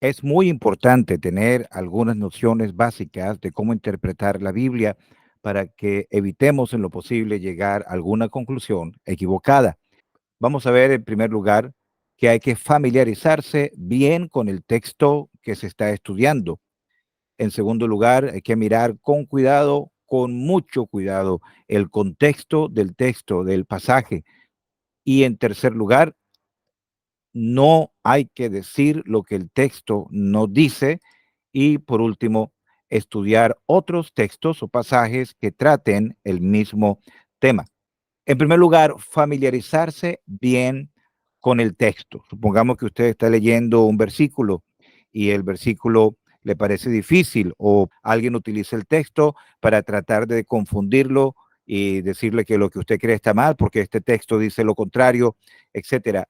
Es muy importante tener algunas nociones básicas de cómo interpretar la Biblia para que evitemos en lo posible llegar a alguna conclusión equivocada. Vamos a ver en primer lugar que hay que familiarizarse bien con el texto que se está estudiando. En segundo lugar, hay que mirar con cuidado, con mucho cuidado, el contexto del texto, del pasaje. Y en tercer lugar, no hay que decir lo que el texto no dice. Y por último, estudiar otros textos o pasajes que traten el mismo tema. En primer lugar, familiarizarse bien con el texto. Supongamos que usted está leyendo un versículo y el versículo le parece difícil o alguien utiliza el texto para tratar de confundirlo y decirle que lo que usted cree está mal porque este texto dice lo contrario, etcétera.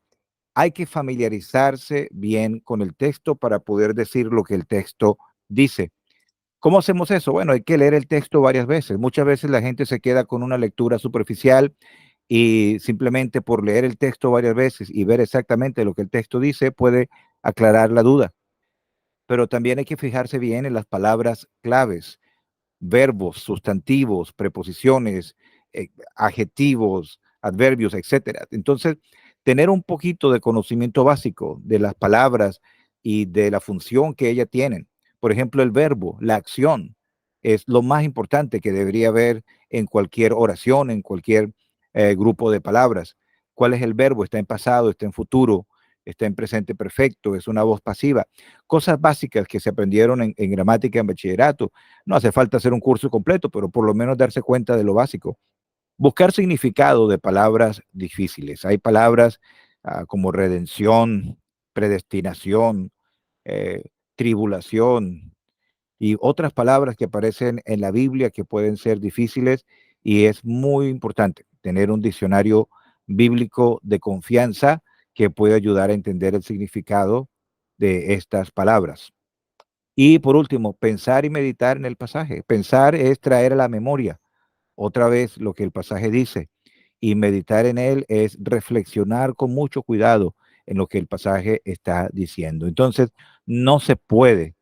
Hay que familiarizarse bien con el texto para poder decir lo que el texto dice. ¿Cómo hacemos eso? Bueno, hay que leer el texto varias veces. Muchas veces la gente se queda con una lectura superficial y simplemente por leer el texto varias veces y ver exactamente lo que el texto dice puede aclarar la duda. Pero también hay que fijarse bien en las palabras claves, verbos, sustantivos, preposiciones, adjetivos, adverbios, etcétera. Entonces, tener un poquito de conocimiento básico de las palabras y de la función que ellas tienen. Por ejemplo, el verbo, la acción, es lo más importante que debería haber en cualquier oración, en cualquier grupo de palabras. ¿Cuál es el verbo? ¿Está en pasado? ¿Está en futuro? ¿Está en presente perfecto? ¿Es una voz pasiva? Cosas básicas que se aprendieron en gramática en bachillerato. No hace falta hacer un curso completo, pero por lo menos darse cuenta de lo básico. Buscar significado de palabras difíciles. Hay palabras como redención, predestinación, eh, tribulación y otras palabras que aparecen en la Biblia que pueden ser difíciles y es muy importante tener un diccionario bíblico de confianza que puede ayudar a entender el significado de estas palabras. Y por último, pensar y meditar en el pasaje. Pensar es traer a la memoria otra vez lo que el pasaje dice y meditar en él es reflexionar con mucho cuidado en lo que el pasaje está diciendo. Entonces, no se puede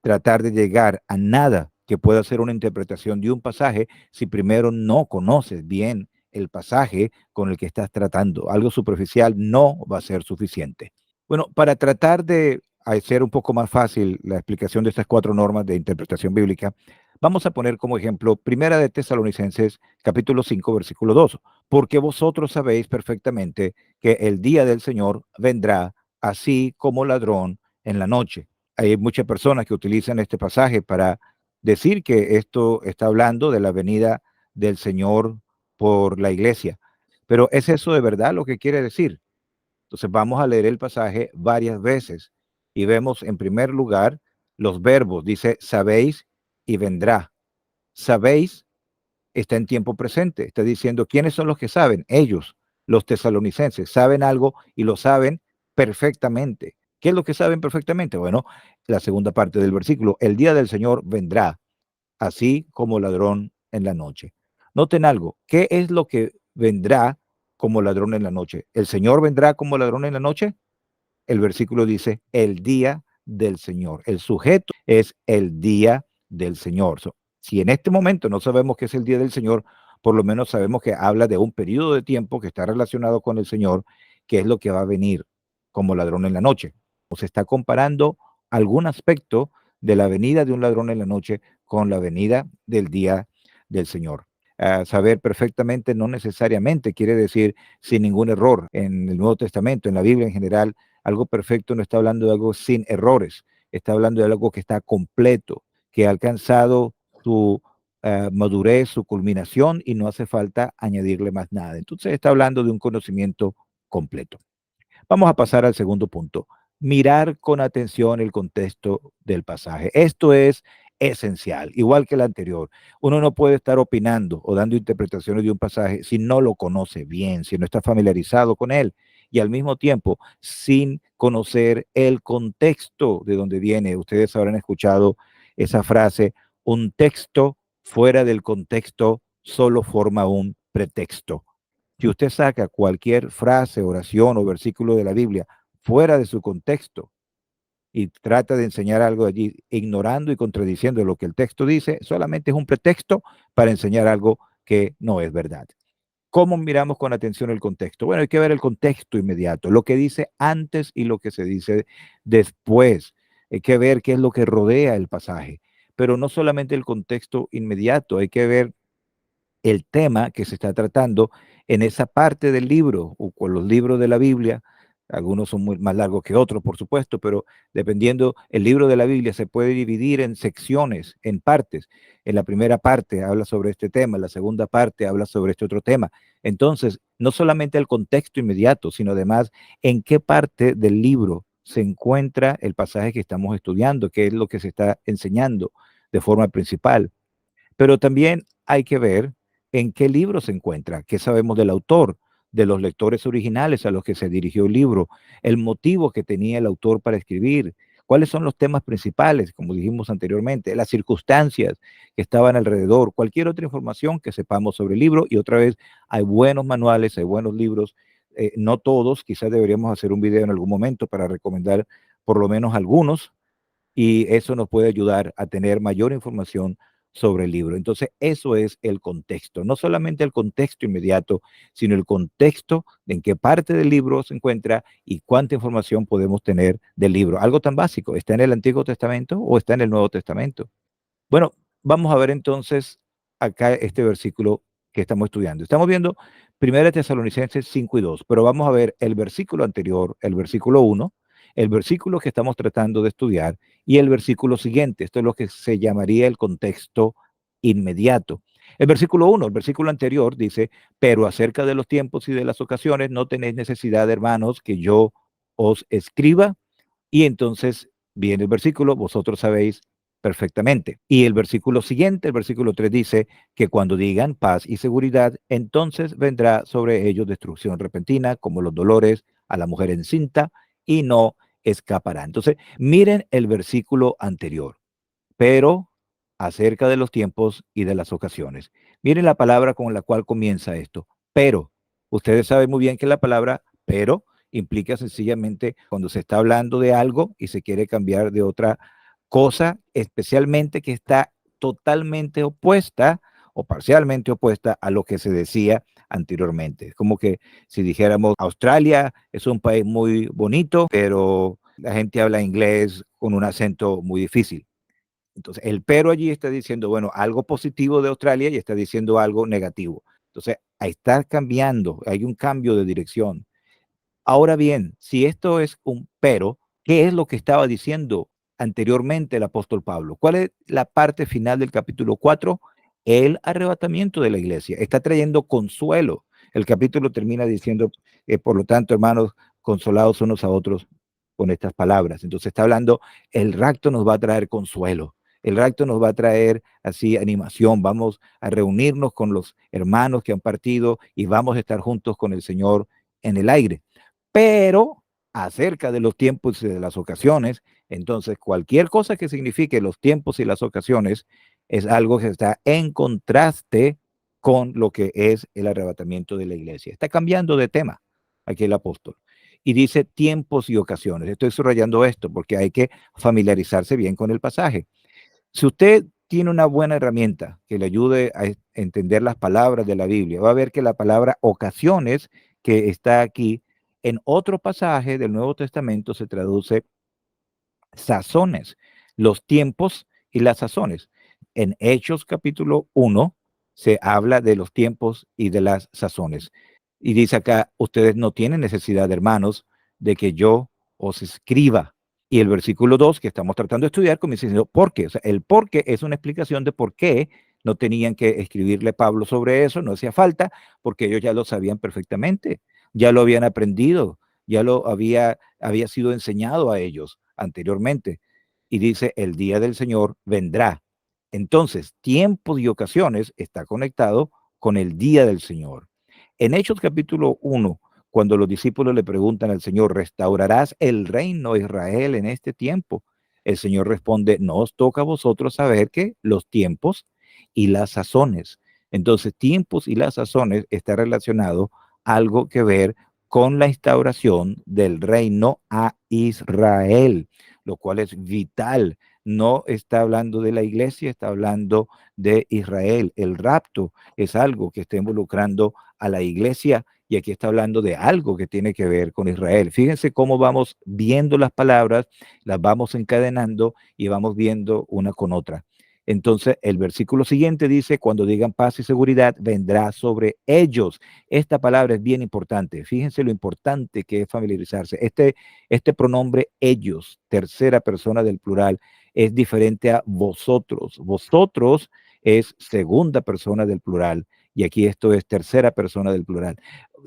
tratar de llegar a nada que pueda ser una interpretación de un pasaje si primero no conoces bien el pasaje con el que estás tratando. Algo superficial no va a ser suficiente. Bueno, para tratar de hacer un poco más fácil la explicación de estas cuatro normas de interpretación bíblica, vamos a poner como ejemplo Primera de Tesalonicenses, capítulo 5, versículo 2. Porque vosotros sabéis perfectamente que el día del Señor vendrá así como ladrón en la noche. Hay muchas personas que utilizan este pasaje para decir que esto está hablando de la venida del Señor por la iglesia. Pero ¿es eso de verdad lo que quiere decir? Entonces vamos a leer el pasaje varias veces y vemos en primer lugar los verbos. Dice, sabéis y vendrá. Sabéis está en tiempo presente. Está diciendo, ¿quiénes son los que saben? Ellos, los tesalonicenses, saben algo y lo saben perfectamente. ¿Qué es lo que saben perfectamente? Bueno, la segunda parte del versículo, el día del Señor vendrá, así como ladrón en la noche. Noten algo, ¿qué es lo que vendrá como ladrón en la noche? ¿El Señor vendrá como ladrón en la noche? El versículo dice, el día del Señor. El sujeto es el día del Señor. Si en este momento no sabemos qué es el día del Señor, por lo menos sabemos que habla de un periodo de tiempo que está relacionado con el Señor, que es lo que va a venir como ladrón en la noche. Se está comparando algún aspecto de la venida de un ladrón en la noche con la venida del día del Señor. Saber perfectamente no necesariamente quiere decir sin ningún error. En el Nuevo Testamento, en la Biblia en general, algo perfecto no está hablando de algo sin errores, está hablando de algo que está completo, que ha alcanzado su madurez, su culminación y no hace falta añadirle más nada. Entonces está hablando de un conocimiento completo. Vamos a pasar al segundo punto. Mirar con atención el contexto del pasaje. Esto es esencial, igual que el anterior. Uno no puede estar opinando o dando interpretaciones de un pasaje si no lo conoce bien, si no está familiarizado con él y al mismo tiempo sin conocer el contexto de donde viene. Ustedes habrán escuchado esa frase, un texto fuera del contexto solo forma un pretexto. Si usted saca cualquier frase, oración o versículo de la Biblia fuera de su contexto, y trata de enseñar algo allí, ignorando y contradiciendo lo que el texto dice, solamente es un pretexto para enseñar algo que no es verdad. ¿Cómo miramos con atención el contexto? Bueno, hay que ver el contexto inmediato, lo que dice antes y lo que se dice después. Hay que ver qué es lo que rodea el pasaje, pero no solamente el contexto inmediato, hay que ver el tema que se está tratando en esa parte del libro o con los libros de la Biblia. Algunos son más largos que otros, por supuesto, pero dependiendo, el libro de la Biblia se puede dividir en secciones, en partes. En la primera parte habla sobre este tema, en la segunda parte habla sobre este otro tema. Entonces, no solamente el contexto inmediato, sino además en qué parte del libro se encuentra el pasaje que estamos estudiando, qué es lo que se está enseñando de forma principal. Pero también hay que ver en qué libro se encuentra, qué sabemos del autor, de los lectores originales a los que se dirigió el libro, el motivo que tenía el autor para escribir, cuáles son los temas principales, como dijimos anteriormente, las circunstancias que estaban alrededor, cualquier otra información que sepamos sobre el libro. Y otra vez, hay buenos manuales, hay buenos libros, no todos, quizás deberíamos hacer un video en algún momento para recomendar por lo menos algunos, y eso nos puede ayudar a tener mayor información sobre el libro. Entonces, eso es el contexto, no solamente el contexto inmediato, sino el contexto de en qué parte del libro se encuentra y cuánta información podemos tener del libro. Algo tan básico, ¿está en el Antiguo Testamento o está en el Nuevo Testamento? Bueno, vamos a ver entonces acá este versículo que estamos estudiando. Estamos viendo 1 Tesalonicenses 5 y 2, pero vamos a ver el versículo anterior, el versículo 1, el versículo que estamos tratando de estudiar y el versículo siguiente. Esto es lo que se llamaría el contexto inmediato. El versículo 1, el versículo anterior dice, pero acerca de los tiempos y de las ocasiones no tenéis necesidad, hermanos, que yo os escriba. Y entonces viene el versículo, vosotros sabéis perfectamente. Y el versículo siguiente, el versículo 3 dice que cuando digan paz y seguridad, entonces vendrá sobre ellos destrucción repentina, como los dolores a la mujer encinta, y no escapará. Entonces, miren el versículo anterior, pero acerca de los tiempos y de las ocasiones. Miren la palabra con la cual comienza esto, pero. Ustedes saben muy bien que la palabra pero implica sencillamente cuando se está hablando de algo y se quiere cambiar de otra cosa, especialmente que está totalmente opuesta o parcialmente opuesta a lo que se decía anteriormente. Es como que si dijéramos Australia es un país muy bonito, pero la gente habla inglés con un acento muy difícil. Entonces, el pero allí está diciendo, bueno, algo positivo de Australia y está diciendo algo negativo. Entonces, ahí está cambiando, hay un cambio de dirección. Ahora bien, si esto es un pero, ¿qué es lo que estaba diciendo anteriormente el apóstol Pablo? ¿Cuál es la parte final del capítulo 4? El arrebatamiento de la iglesia. Está trayendo consuelo. El capítulo termina diciendo, por lo tanto, hermanos, consolados unos a otros con estas palabras. Entonces está hablando, el rapto nos va a traer consuelo. El rapto nos va a traer así animación. Vamos a reunirnos con los hermanos que han partido y vamos a estar juntos con el Señor en el aire. Pero acerca de los tiempos y de las ocasiones, entonces cualquier cosa que signifique los tiempos y las ocasiones es algo que está en contraste con lo que es el arrebatamiento de la iglesia. Está cambiando de tema aquí el apóstol y dice tiempos y ocasiones. Estoy subrayando esto porque hay que familiarizarse bien con el pasaje. Si usted tiene una buena herramienta que le ayude a entender las palabras de la Biblia, va a ver que la palabra ocasiones que está aquí en otro pasaje del Nuevo Testamento se traduce sazones, los tiempos y las sazones. En Hechos capítulo 1 se habla de los tiempos y de las sazones. Y dice acá, ustedes no tienen necesidad, hermanos, de que yo os escriba. Y el versículo 2 que estamos tratando de estudiar comienza diciendo por qué. O sea, el por qué es una explicación de por qué no tenían que escribirle a Pablo sobre eso, no hacía falta, porque ellos ya lo sabían perfectamente, ya lo habían aprendido, ya lo había sido enseñado a ellos anteriormente. Y dice, el día del Señor vendrá. Entonces, tiempos y ocasiones está conectado con el día del Señor. En Hechos capítulo 1, cuando los discípulos le preguntan al Señor, ¿restaurarás el reino de Israel en este tiempo? El Señor responde, no os toca a vosotros saber que los tiempos y las sazones. Entonces, tiempos y las sazones está relacionado algo que ver con la instauración del reino a Israel, lo cual es vital. No está hablando de la iglesia, está hablando de Israel. El rapto es algo que está involucrando a la iglesia y aquí está hablando de algo que tiene que ver con Israel. Fíjense cómo vamos viendo las palabras, las vamos encadenando y vamos viendo una con otra. Entonces, el versículo siguiente dice, cuando digan paz y seguridad, vendrá sobre ellos. Esta palabra es bien importante. Fíjense lo importante que es familiarizarse. Este pronombre ellos, tercera persona del plural, es diferente a vosotros. Vosotros es segunda persona del plural y aquí esto es tercera persona del plural.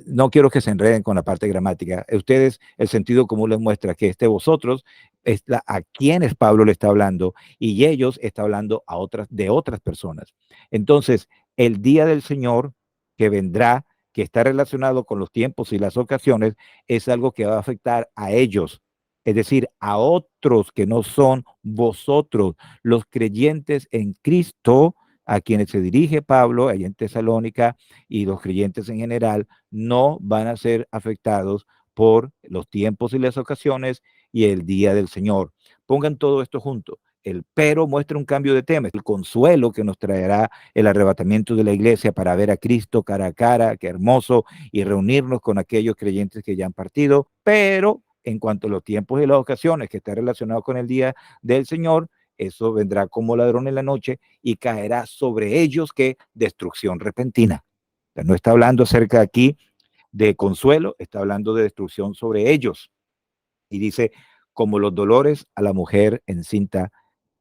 No quiero que se enreden con la parte gramática. Ustedes, el sentido común les muestra que vosotros es a quienes Pablo le está hablando y ellos está hablando de otras personas. Entonces, el día del Señor que vendrá, que está relacionado con los tiempos y las ocasiones, es algo que va a afectar a ellos, es decir, a otros que no son vosotros, los creyentes en Cristo, a quienes se dirige Pablo, allá en Tesalónica, y los creyentes en general, no van a ser afectados por los tiempos y las ocasiones y el día del Señor. Pongan todo esto junto. El pero muestra un cambio de tema, el consuelo que nos traerá el arrebatamiento de la iglesia para ver a Cristo cara a cara, qué hermoso, y reunirnos con aquellos creyentes que ya han partido, pero en cuanto a los tiempos y las ocasiones que está relacionado con el día del Señor, eso vendrá como ladrón en la noche y caerá sobre ellos que destrucción repentina. No está hablando acerca aquí de consuelo, está hablando de destrucción sobre ellos. Y dice, como los dolores a la mujer encinta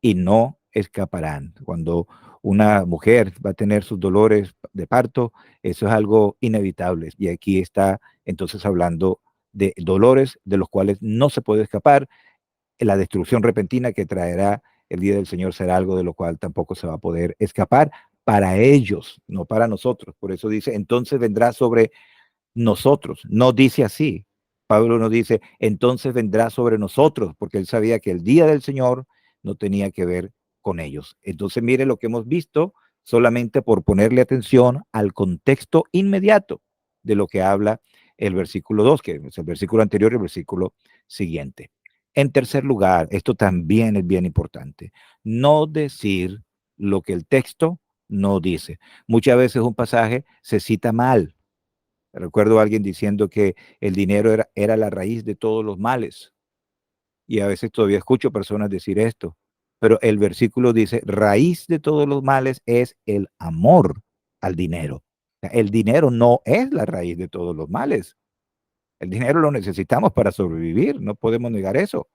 y no escaparán. Cuando una mujer va a tener sus dolores de parto, eso es algo inevitable. Y aquí está entonces hablando de dolores de los cuales no se puede escapar. La destrucción repentina que traerá el día del Señor será algo de lo cual tampoco se va a poder escapar para ellos, no para nosotros. Por eso dice, entonces vendrá sobre nosotros. No dice así. Pablo no dice, entonces vendrá sobre nosotros, porque él sabía que el día del Señor no tenía que ver con ellos. Entonces, mire lo que hemos visto solamente por ponerle atención al contexto inmediato de lo que habla el versículo 2, que es el versículo anterior y el versículo siguiente. En tercer lugar, esto también es bien importante, no decir lo que el texto no dice. Muchas veces un pasaje se cita mal. Recuerdo a alguien diciendo que el dinero era la raíz de todos los males. Y a veces todavía escucho personas decir esto. Pero el versículo dice, raíz de todos los males es el amor al dinero. El dinero no es la raíz de todos los males. El dinero lo necesitamos para sobrevivir, no podemos negar eso.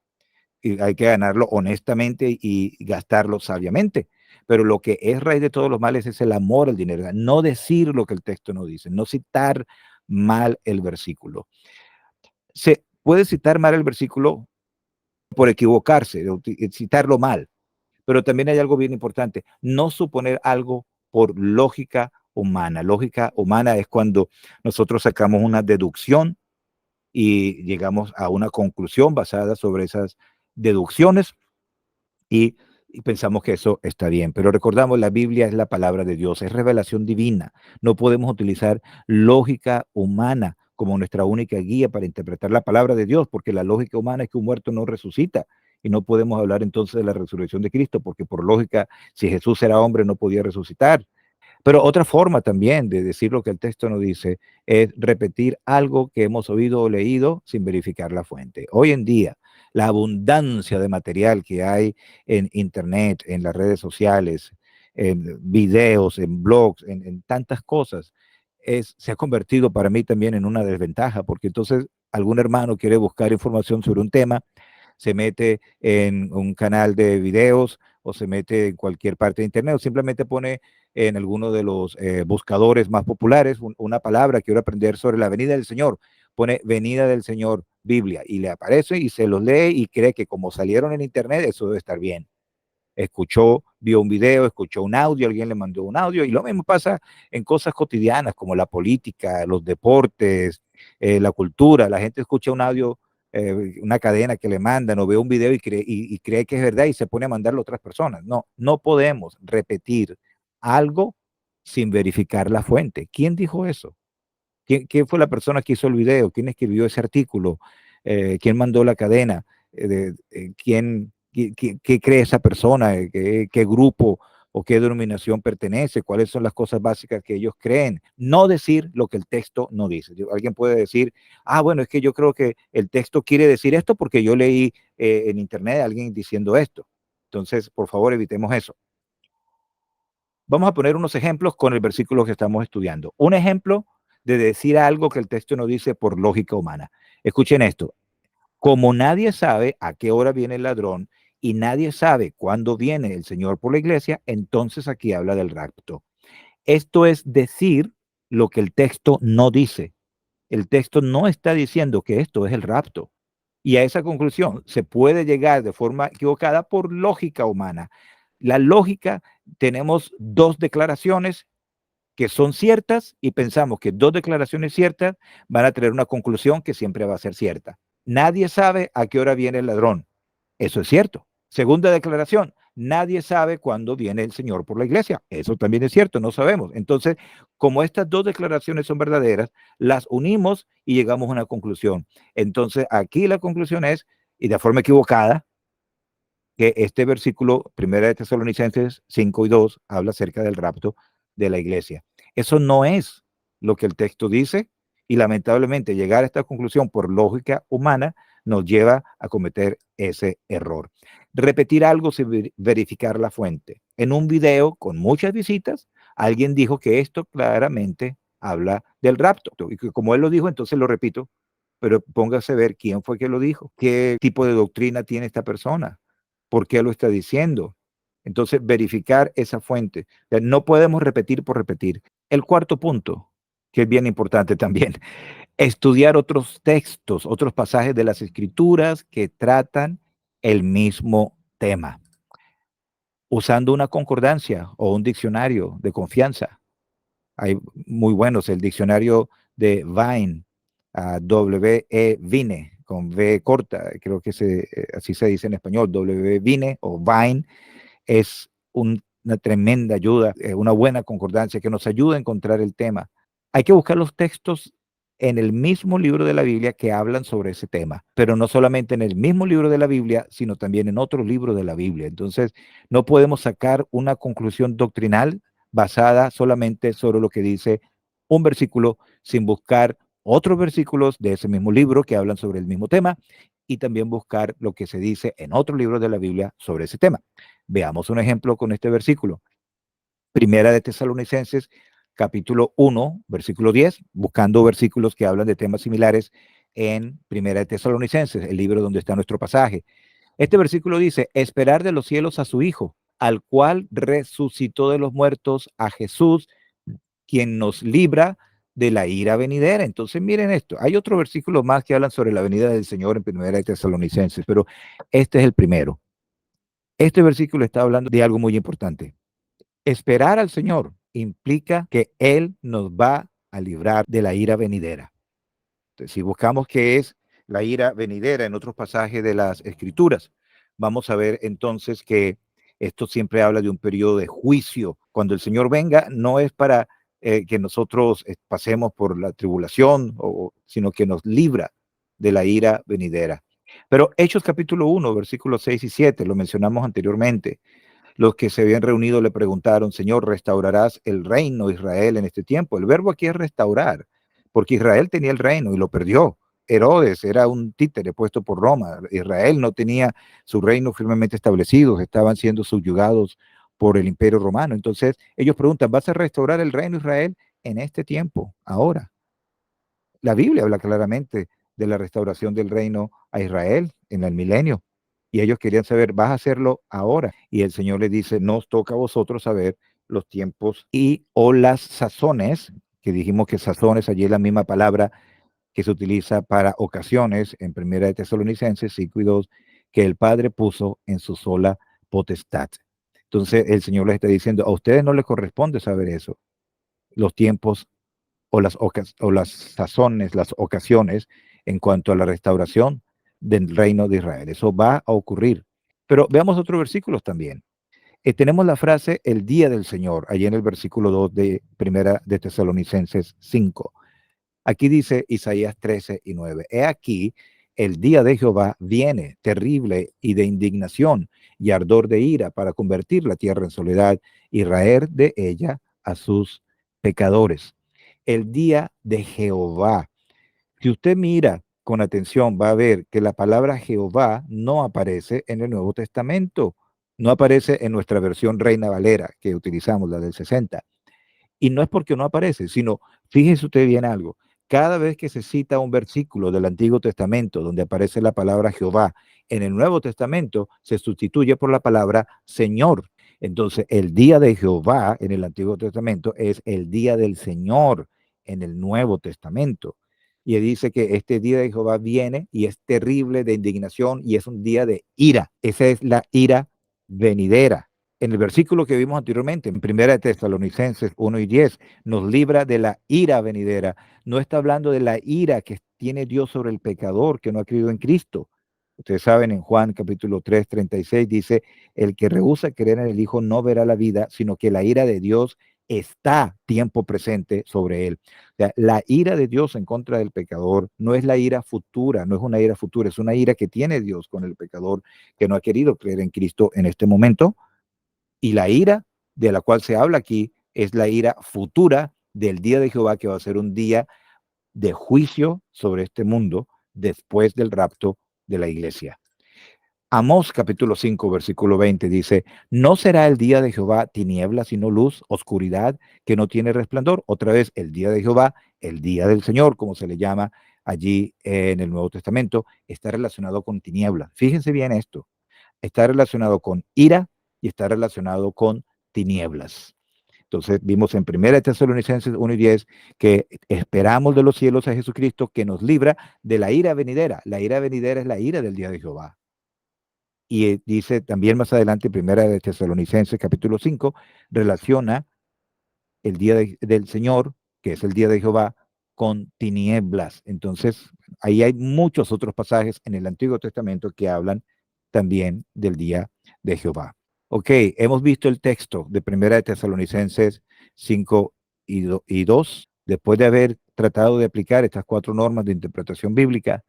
Y hay que ganarlo honestamente y gastarlo sabiamente. Pero lo que es raíz de todos los males es el amor al dinero. No decir lo que el texto no dice, no citar mal el versículo. Se puede citar mal el versículo por equivocarse, citarlo mal, pero también hay algo bien importante, no suponer algo por lógica humana. Lógica humana es cuando nosotros sacamos una deducción y llegamos a una conclusión basada sobre esas deducciones y, y pensamos que eso está bien. Pero recordamos, la Biblia es la palabra de Dios, es revelación divina. No podemos utilizar lógica humana como nuestra única guía para interpretar la palabra de Dios, porque la lógica humana es que un muerto no resucita. Y no podemos hablar entonces de la resurrección de Cristo, porque por lógica, si Jesús era hombre, no podía resucitar. Pero otra forma también de decir lo que el texto no dice es repetir algo que hemos oído o leído sin verificar la fuente. Hoy en día, la abundancia de material que hay en Internet, en las redes sociales, en videos, en blogs, en tantas cosas, se ha convertido para mí también en una desventaja, porque entonces algún hermano quiere buscar información sobre un tema, se mete en un canal de videos o se mete en cualquier parte de Internet o simplemente pone en alguno de los buscadores más populares una palabra, quiero aprender sobre la venida del Señor, pone venida del Señor Biblia y le aparece y se los lee y cree que como salieron en Internet eso debe estar bien. Escuchó, vio un video, escuchó un audio, alguien le mandó un audio y lo mismo pasa en cosas cotidianas como la política, los deportes, la cultura. La gente escucha un audio, una cadena que le mandan o ve un video y cree que es verdad y se pone a mandarlo a otras personas. No, no podemos repetir algo sin verificar la fuente. ¿Quién dijo eso? ¿Quién fue la persona que hizo el video? ¿Quién escribió ese artículo? ¿Quién mandó la cadena? ¿Qué cree esa persona? ¿Qué grupo o qué denominación pertenece? ¿Cuáles son las cosas básicas que ellos creen? No decir lo que el texto no dice. Alguien puede decir, bueno, es que yo creo que el texto quiere decir esto porque yo leí en internet a alguien diciendo esto. Entonces, por favor, evitemos eso. Vamos a poner unos ejemplos con el versículo que estamos estudiando. Un ejemplo de decir algo que el texto no dice por lógica humana. Escuchen esto. Como nadie sabe a qué hora viene el ladrón y nadie sabe cuándo viene el Señor por la iglesia, entonces aquí habla del rapto. Esto es decir lo que el texto no dice. El texto no está diciendo que esto es el rapto. Y a esa conclusión se puede llegar de forma equivocada por lógica humana. La lógica, tenemos dos declaraciones que son ciertas y pensamos que dos declaraciones ciertas van a tener una conclusión que siempre va a ser cierta. Nadie sabe a qué hora viene el ladrón. Eso es cierto. Segunda declaración, nadie sabe cuándo viene el Señor por la iglesia. Eso también es cierto, no sabemos. Entonces, como estas dos declaraciones son verdaderas, las unimos y llegamos a una conclusión. Entonces, aquí la conclusión es, y de forma equivocada, que este versículo, primera de Tesalonicenses 5 y 2, habla acerca del rapto de la iglesia. Eso no es lo que el texto dice y lamentablemente llegar a esta conclusión por lógica humana nos lleva a cometer ese error. Repetir algo sin verificar la fuente. En un video con muchas visitas, alguien dijo que esto claramente habla del rapto. Y como él lo dijo, entonces lo repito, pero póngase a ver quién fue que lo dijo, qué tipo de doctrina tiene esta persona, por qué lo está diciendo. Entonces, verificar esa fuente. O sea, no podemos repetir por repetir. El cuarto punto, que es bien importante también, estudiar otros textos, otros pasajes de las escrituras que tratan el mismo tema, usando una concordancia o un diccionario de confianza. Hay muy buenos, el diccionario de Vine, W-E Vine, con V corta, creo que así se dice en español, W Vine o Vine, es una tremenda ayuda, una buena concordancia que nos ayuda a encontrar el tema. Hay que buscar los textos en el mismo libro de la Biblia que hablan sobre ese tema, pero no solamente en el mismo libro de la Biblia, sino también en otro libro de la Biblia. Entonces, no podemos sacar una conclusión doctrinal basada solamente sobre lo que dice un versículo sin buscar otros versículos de ese mismo libro que hablan sobre el mismo tema y también buscar lo que se dice en otro libro de la Biblia sobre ese tema. Veamos un ejemplo con este versículo. Primera de Tesalonicenses, capítulo 1, versículo 10, buscando versículos que hablan de temas similares en Primera de Tesalonicenses, el libro donde está nuestro pasaje. Este versículo dice, esperar de los cielos a su Hijo, al cual resucitó de los muertos, a Jesús, quien nos libra de la ira venidera. Entonces, miren esto. Hay otro versículo más que hablan sobre la venida del Señor en Primera de Tesalonicenses, pero este es el primero. Este versículo está hablando de algo muy importante. Esperar al Señor implica que Él nos va a librar de la ira venidera. Entonces, si buscamos qué es la ira venidera en otros pasajes de las Escrituras, vamos a ver entonces que esto siempre habla de un periodo de juicio. Cuando el Señor venga, no es para que nosotros pasemos por la tribulación, sino que nos libra de la ira venidera. Pero Hechos capítulo 1, versículos 6 y 7, lo mencionamos anteriormente. Los que se habían reunido le preguntaron, Señor, ¿restaurarás el reino de Israel en este tiempo? El verbo aquí es restaurar, porque Israel tenía el reino y lo perdió. Herodes era un títere puesto por Roma. Israel no tenía su reino firmemente establecido, estaban siendo subyugados por el imperio romano. Entonces ellos preguntan, ¿vas a restaurar el reino de Israel en este tiempo, ahora? La Biblia habla claramente de la restauración del reino a Israel en el milenio. Y ellos querían saber, ¿vas a hacerlo ahora? Y el Señor les dice, no os toca a vosotros saber los tiempos y o las sazones, que dijimos que sazones, allí es la misma palabra que se utiliza para ocasiones en Primera de Tesalonicenses 5 y 2, que el Padre puso en su sola potestad. Entonces el Señor les está diciendo, a ustedes no les corresponde saber eso, los tiempos o las sazones, las ocasiones en cuanto a la restauración del reino de Israel. Eso va a ocurrir. Pero veamos otros versículos también. Tenemos la frase el día del Señor, allí en el versículo 2 de Primera de Tesalonicenses 5. Aquí dice Isaías 13:9. He aquí, el día de Jehová viene, terrible y de indignación y ardor de ira, para convertir la tierra en soledad y raer de ella a sus pecadores. El día de Jehová. Si usted mira con atención, va a ver que la palabra Jehová no aparece en el Nuevo Testamento, no aparece en nuestra versión Reina Valera que utilizamos, la del 60. Y no es porque no aparece, sino, fíjese usted bien algo, cada vez que se cita un versículo del Antiguo Testamento donde aparece la palabra Jehová, en el Nuevo Testamento se sustituye por la palabra Señor. Entonces, el día de Jehová en el Antiguo Testamento es el día del Señor en el Nuevo Testamento. Y dice que este día de Jehová viene y es terrible de indignación y es un día de ira. Esa es la ira venidera. En el versículo que vimos anteriormente, en 1 Tesalonicenses 1:10, nos libra de la ira venidera. No está hablando de la ira que tiene Dios sobre el pecador que no ha creído en Cristo. Ustedes saben, en Juan capítulo 3:36 dice, el que rehúsa creer en el Hijo no verá la vida, sino que la ira de Dios está tiempo presente sobre él. O sea, la ira de Dios en contra del pecador no es la ira futura, no es una ira futura, es una ira que tiene Dios con el pecador que no ha querido creer en Cristo en este momento. Y la ira de la cual se habla aquí es la ira futura del día de Jehová, que va a ser un día de juicio sobre este mundo después del rapto de la iglesia. Amós capítulo 5, versículo 20 dice, no será el día de Jehová tiniebla, sino luz, oscuridad, que no tiene resplandor. Otra vez, el día de Jehová, el día del Señor, como se le llama allí en el Nuevo Testamento, está relacionado con tiniebla. Fíjense bien esto, está relacionado con ira y está relacionado con tinieblas. Entonces vimos en 1 Tesalonicenses 1:10 que esperamos de los cielos a Jesucristo que nos libra de la ira venidera. La ira venidera es la ira del día de Jehová. Y dice también más adelante, 1 Tesalonicenses capítulo 5, relaciona el día del Señor, que es el día de Jehová, con tinieblas. Entonces, ahí hay muchos otros pasajes en el Antiguo Testamento que hablan también del día de Jehová. Ok, hemos visto el texto de 1 Tesalonicenses 5 y 2. Después de haber tratado de aplicar estas 4 normas de interpretación bíblica,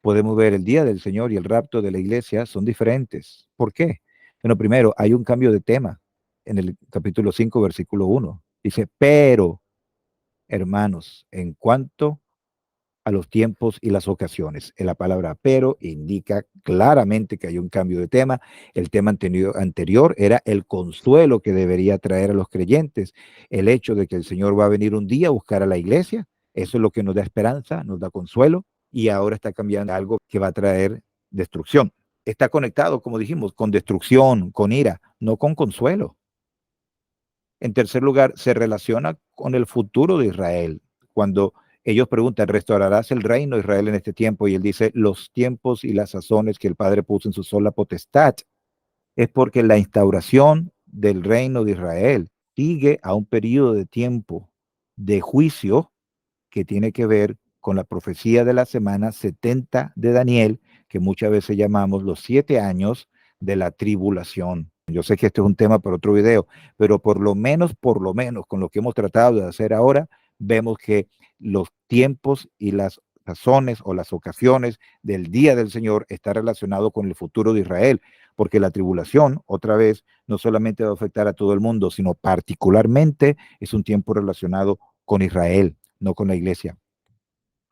podemos ver el día del Señor y el rapto de la iglesia son diferentes. ¿Por qué? Bueno, primero, hay un cambio de tema en el capítulo 5, versículo 1. Dice, pero, hermanos, en cuanto a los tiempos y las ocasiones. La palabra pero indica claramente que hay un cambio de tema. El tema anterior era el consuelo que debería traer a los creyentes, el hecho de que el Señor va a venir un día a buscar a la iglesia. Eso es lo que nos da esperanza, nos da consuelo, y ahora está cambiando algo que va a traer destrucción. Está conectado, como dijimos, con destrucción, con ira, no con consuelo. En tercer lugar, se relaciona con el futuro de Israel. Cuando ellos preguntan, ¿restaurarás el reino de Israel en este tiempo? Y él dice, los tiempos y las sazones que el Padre puso en su sola potestad. Es porque la instauración del reino de Israel sigue a un periodo de tiempo de juicio que tiene que ver con la profecía de la semana 70 de Daniel, que muchas veces llamamos los 7 años de la tribulación. Yo sé que este es un tema para otro video, pero por lo menos, con lo que hemos tratado de hacer ahora, vemos que los tiempos y las razones o las ocasiones del día del Señor está relacionado con el futuro de Israel, porque la tribulación, otra vez, no solamente va a afectar a todo el mundo, sino particularmente es un tiempo relacionado con Israel, no con la iglesia.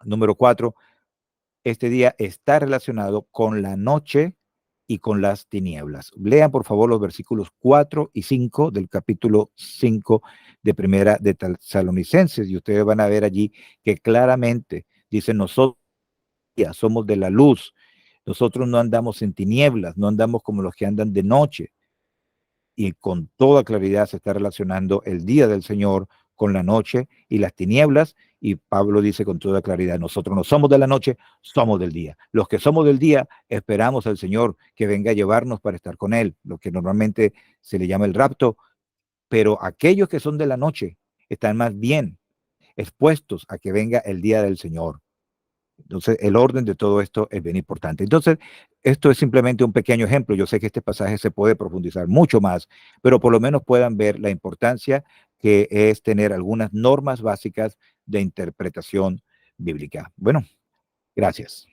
Número 4, este día está relacionado con la noche y con las tinieblas. Lean por favor los versículos 4 y 5 del capítulo 5 de Primera de Tesalonicenses, y ustedes van a ver allí que claramente dice, nosotros somos de la luz, nosotros no andamos en tinieblas, no andamos como los que andan de noche. Y con toda claridad se está relacionando el día del Señor con la noche y las tinieblas, y Pablo dice con toda claridad, nosotros no somos de la noche, somos del día. Los que somos del día esperamos al Señor que venga a llevarnos para estar con Él, lo que normalmente se le llama el rapto, pero aquellos que son de la noche están más bien expuestos a que venga el día del Señor. Entonces, el orden de todo esto es bien importante. Entonces, esto es simplemente un pequeño ejemplo. Yo sé que este pasaje se puede profundizar mucho más, pero por lo menos puedan ver la importancia que es tener algunas normas básicas de interpretación bíblica. Bueno, gracias.